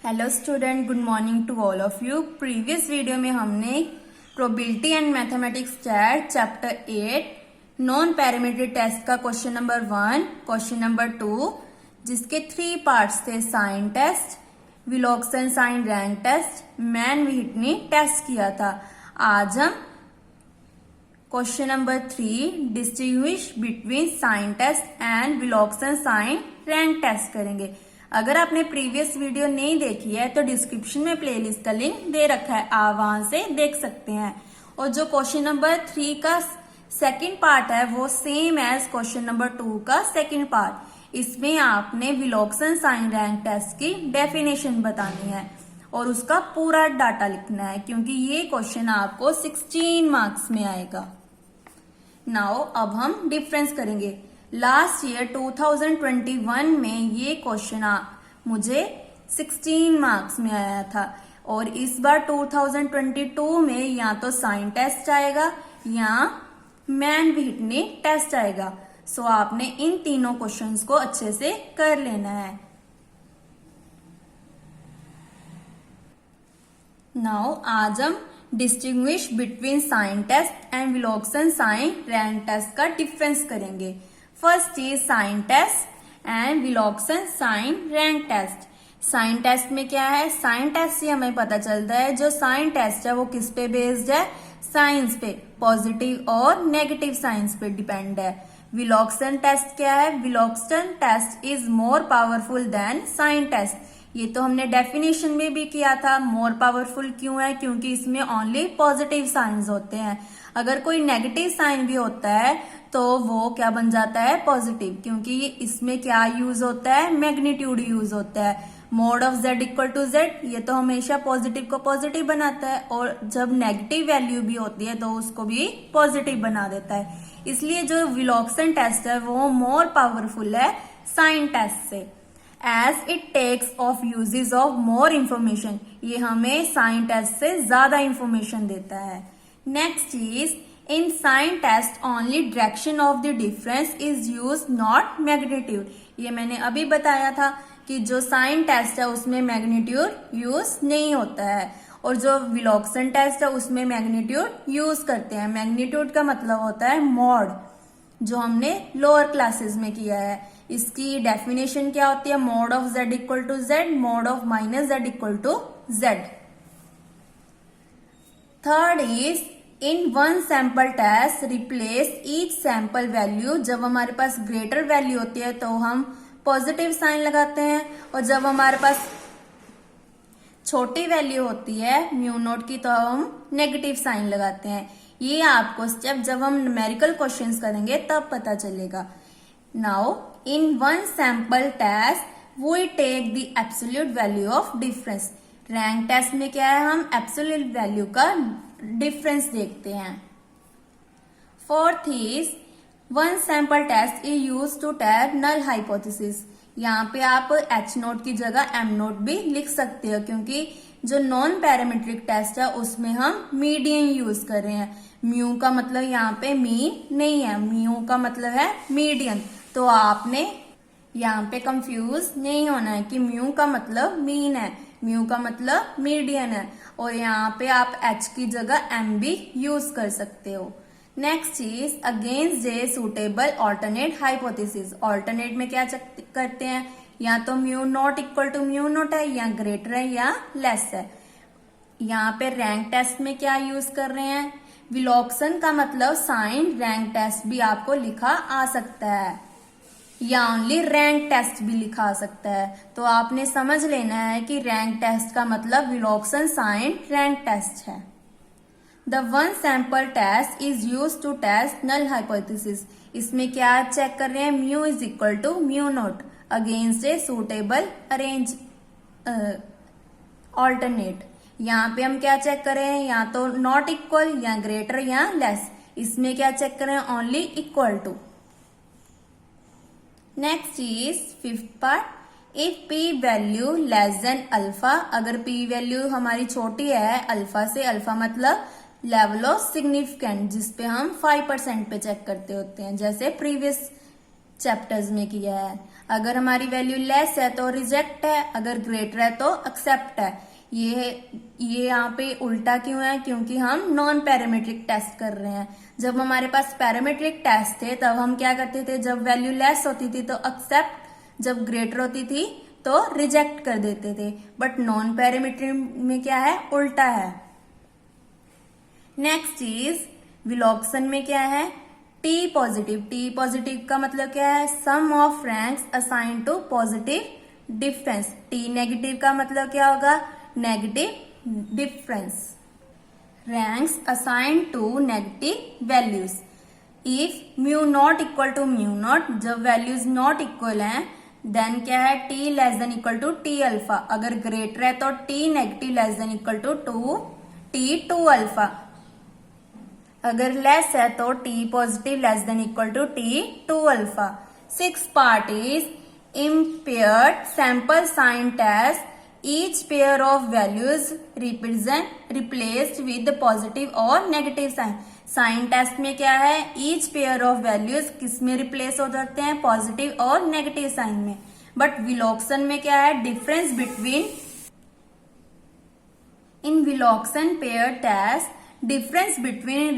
Hello student, good morning to all of you. Previous video में हमने probability and mathematics chapter 8 non parametric test का question number 1, question number 2, जिसके 3 parts थे, sign test, Wilcoxon sign rank test, Mann Whitney test किया था। आज हम question number 3 distinguish between sign test and Wilcoxon sign rank test करेंगे। अगर आपने प्रीवियस वीडियो नहीं देखी है तो डिस्क्रिप्शन में प्लेलिस्ट का लिंक दे रखा है, आप वहां से देख सकते हैं। और जो क्वेश्चन नंबर 3 का सेकंड पार्ट है वो सेम एज क्वेश्चन नंबर 2 का सेकंड पार्ट। इसमें आपने विलोक्सन साइन रैंक टेस्ट की डेफिनेशन बतानी है और उसका पूरा डाटा लिखना है, क्योंकि ये क्वेश्चन आपको 16 मार्क्स में आएगा। नाउ अब हम डिफरेंस करेंगे। लास्ट ईयर 2021 में ये क्वेश्चन मुझे 16 मार्क्स में आया था और इस बार 2022 में या तो साइन टेस्ट आएगा या मैन व्हिटनी टेस्ट आएगा। सो आपने इन तीनों क्वेश्चंस को अच्छे से कर लेना है। नाउ आज हम distinguish between sign test and Wilcoxon sign rank test का डिफरेंस करेंगे। First is sign test and Wilcoxon sign rank test. Sign test में क्या है? साइन टेस्ट से हमें पता चलता है जो साइन टेस्ट है वो किस पे बेस्ड है? साइंस पे, पॉजिटिव और नेगेटिव साइंस पे डिपेंड है। विलोक्सन टेस्ट क्या है? Wilcoxon test is more powerful than sign test. ये तो हमने डेफिनेशन में भी किया था। मोर पावरफुल क्यों है? क्योंकि इसमें ओनली पॉजिटिव साइंस होते हैं। अगर कोई नेगेटिव साइन भी होता है तो वो क्या बन जाता है? पॉजिटिव, क्योंकि इसमें क्या यूज होता है? मैग्नीट्यूड यूज होता है। Mode of z equal to z, ये तो हमेशा पॉजिटिव को पॉजिटिव बनाता है और जब नेगेटिव वैल्यू भी होती है तो उसको भी पॉजिटिव बना देता है। इसलिए जो विलोक्सन टेस्ट है वो मोर पावरफुल है साइन टेस्ट से, as it takes of uses of more information. ये हमें साइन टेस्ट से ज्यादा इंफॉर्मेशन देता है। Next is in sign test only direction of the difference is use, not magnitude. ये मैंने अभी बताया था कि जो साइन टेस्ट है उसमें मैग्नीट्यूड यूज नहीं होता है और जो विलोक्सन टेस्ट है उसमें मैग्नीट्यूड यूज करते हैं। मैग्नीट्यूड का मतलब होता है मॉड, जो हमने लोअर क्लासेस में किया है। इसकी डेफिनेशन क्या होती है? Mod of z equal to z, mod of minus z equal to z. Third is in one sample test replace each sample value. जब हमारे पास ग्रेटर वैल्यू होती है तो हम पॉजिटिव साइन लगाते हैं और जब हमारे पास छोटी वैल्यू होती है म्यू नोट की तो हम नेगेटिव साइन लगाते हैं। ये आपको स्टेप जब हम न्यूमेरिकल क्वेश्चंस करेंगे तब पता चलेगा। Now in one sample test we take the absolute value of difference. Rank test में क्या है? हम एब्सोल्यूट वैल्यू का डिफरेंस देखते हैं। Fourth is one sample test is use to test null hypothesis. यहाँ पे आप H नोट की जगह M नोट भी लिख सकते हो, क्योंकि जो नॉन पैरामीट्रिक टेस्ट है उसमें हम मीडियन यूज कर रहे हैं। म्यू का मतलब यहाँ पे मीन नहीं है, म्यू का मतलब है मीडियन। तो आपने यहाँ पे कंफ्यूज नहीं होना है कि म्यू का मतलब मीन है, म्यू का मतलब मीडियन है, और यहाँ पे आप H की जगह M भी यूज कर सकते हो। नेक्स्ट इज अगेंस्ट जे सुटेबल ऑल्टरनेट हाइपोथेसिस। ऑल्टरनेट में क्या करते हैं? या तो mu not equal to mu not है, या ग्रेटर है, या लेस है। यहाँ पे रैंक टेस्ट में क्या यूज कर रहे हैं? विलोक्सन का मतलब साइन रैंक टेस्ट भी आपको लिखा आ सकता है या ओनली रैंक टेस्ट भी लिखा आ सकता है। तो आपने समझ लेना है कि रैंक टेस्ट का मतलब विलोक्सन साइन रैंक टेस्ट है। The one sample test is use to test null hypothesis. इसमें क्या चेक कर रहे हैं? Mu is equal to mu not against a suitable arrange alternate. यहाँ पे हम क्या चेक करें? या तो नॉट इक्वल, या ग्रेटर, या लेस। इसमें क्या चेक करें? Only equal to. Next is fifth part, if p value less than alpha. अगर p वैल्यू हमारी छोटी है अल्फा से, अल्फा मतलब लेवल ऑफ सिग्निफिकेंट, जिसपे हम 5% पे चेक करते होते हैं, जैसे प्रीवियस चैप्टर्स में किया है। अगर हमारी वैल्यू लेस है तो रिजेक्ट है, अगर ग्रेटर है तो एक्सेप्ट है। ये यहाँ पे उल्टा क्यों है? क्योंकि हम नॉन पैरामीट्रिक टेस्ट कर रहे हैं। जब हमारे पास पैरामीट्रिक टेस्ट थे तब हम क्या करते थे, जब वैल्यू लेस होती थी तो एक्सेप्ट, जब ग्रेटर होती थी तो रिजेक्ट कर देते थे। बट नॉन पैरामीट्रिक में क्या है? उल्टा है। नेक्स्ट इज विलोक्सन में क्या है? T positive. टी पॉजिटिव का मतलब क्या है? Sum of ranks assign to positive difference. T negative का मतलब क्या होगा? Negative difference. Ranks assign to negative values. If mu not equal to mu not, जब वैल्यूज नॉट इक्वल हैं, देन क्या है? T less than equal to T alpha. अगर greater है तो T negative less than equal to T two alpha. अगर less है तो T positive less than equal to T two alpha. 6 part is impaired sample sign test. Each pair of values replaced with the positive or negative sign. Sign test में क्या है? Each pair of values किस में replace हो जाते हैं? Positive और negative sign में। बट विलोक्सन में क्या है? Difference between in Wilcoxon pair test, difference between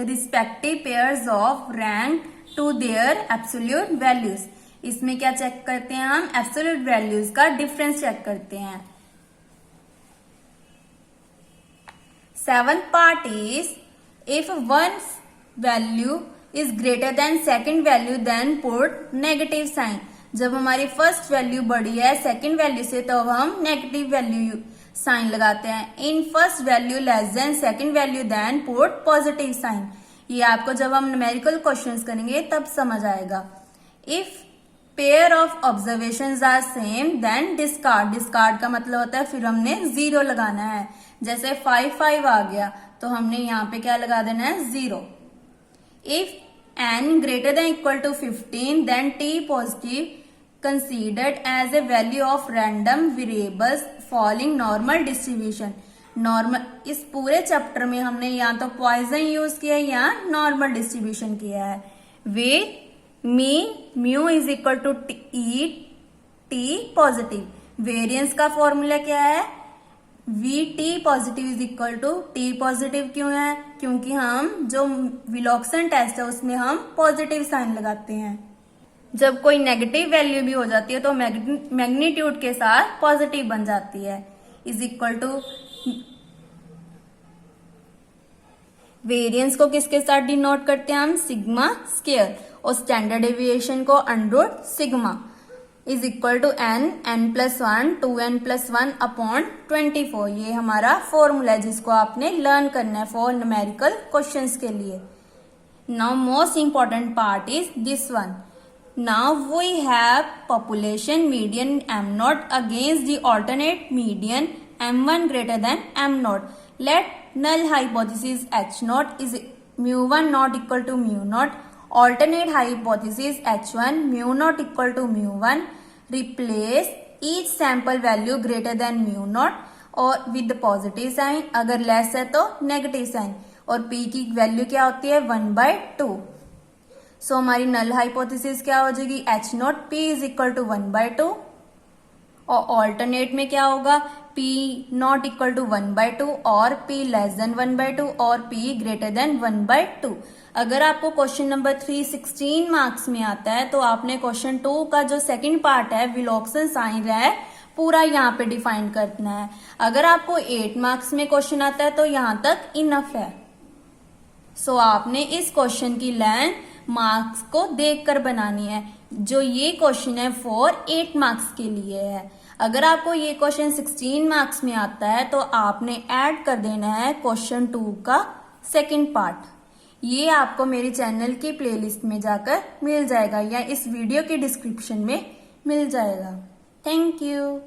respective pairs of rank to their absolute values. इसमें क्या चेक करते हैं हम? एब्सोल्यूट वैल्यूज का डिफरेंस चेक करते हैं। 7th part is if one value is greater than second value then put negative sign. जब हमारी फर्स्ट वैल्यू बड़ी है सेकेंड वैल्यू से तो हम नेगेटिव वैल्यू साइन लगाते हैं। In first value less than second value then put positive sign. ये आपको जब हम न्यूमेरिकल क्वेश्चंस करेंगे तब समझ आएगा। If pair of observations are same then discard. Discard का मतलब होता है फिर हमने 0 लगाना है। जैसे 5 5 आ गया तो हमने यहाँ पे क्या लगा देना है? 0। If n greater than equal to 15 then T positive considered as a value of random variables following normal distribution. Normal, इस पूरे चैप्टर में हमने या तो पॉइजन यूज किया है या नॉर्मल डिस्ट्रीब्यूशन किया है। वे mu is equal to T positive. Variance का फॉर्मूला क्या है? V T positive is equal to T positive. क्यों है? क्योंकि हम जो विलोक्सन टेस्ट है उसमें हम पॉजिटिव साइन लगाते हैं। जब कोई नेगेटिव वैल्यू भी हो जाती है तो मैग्नीट्यूड के साथ पॉजिटिव बन जाती है। इज इक्वल टू वेरिएंस को किसके साथ डिनोट करते हैं हम? Sigma square. और स्टैंडर्ड डेविएशन को under sigma is equal to n plus 1 2n+1 upon 24। ये हमारा फॉर्मूला है जिसको आपने लर्न करना है फॉर न्यूमेरिकल क्वेश्चंस के लिए। Now most important part is this one. Now we have population median m0 against the alternate median m1 greater than m0. Let null hypothesis h0 is mu1 not equal to mu0. Alternate hypothesis h1 mu not equal to mu1. Replace each sample value greater than mu0 और with the positive sign. अगर less है तो negative sign। और p की value क्या होती है? 1/2। सो हमारी नल हाइपोथेसिस क्या हो जाएगी? h0 p is equal to 1/2। और ऑल्टरनेट में क्या होगा? p नॉट इक्वल टू 1/2 और p लेस देन 1/2 और p ग्रेटर देन 1/2। अगर आपको क्वेश्चन नंबर 3 16 मार्क्स में आता है तो आपने क्वेश्चन 2 का जो सेकंड पार्ट है विलोक्सन साइन है पूरा यहाँ पे डिफाइन करना है। अगर आपको 8 मार्क्स में क्वेश्चन आता है तो यहाँ तक इनफ है। सो आपने इस क्वेश्चन की लेंथ मार्क्स को देखकर बनानी है। जो ये क्वेश्चन है फॉर 8 मार्क्स के लिए है। अगर आपको ये क्वेश्चन 16 मार्क्स में आता है तो आपने ऐड कर देना है क्वेश्चन 2 का सेकंड पार्ट। ये आपको मेरे चैनल की प्लेलिस्ट में जाकर मिल जाएगा या इस वीडियो के डिस्क्रिप्शन में मिल जाएगा। Thank you.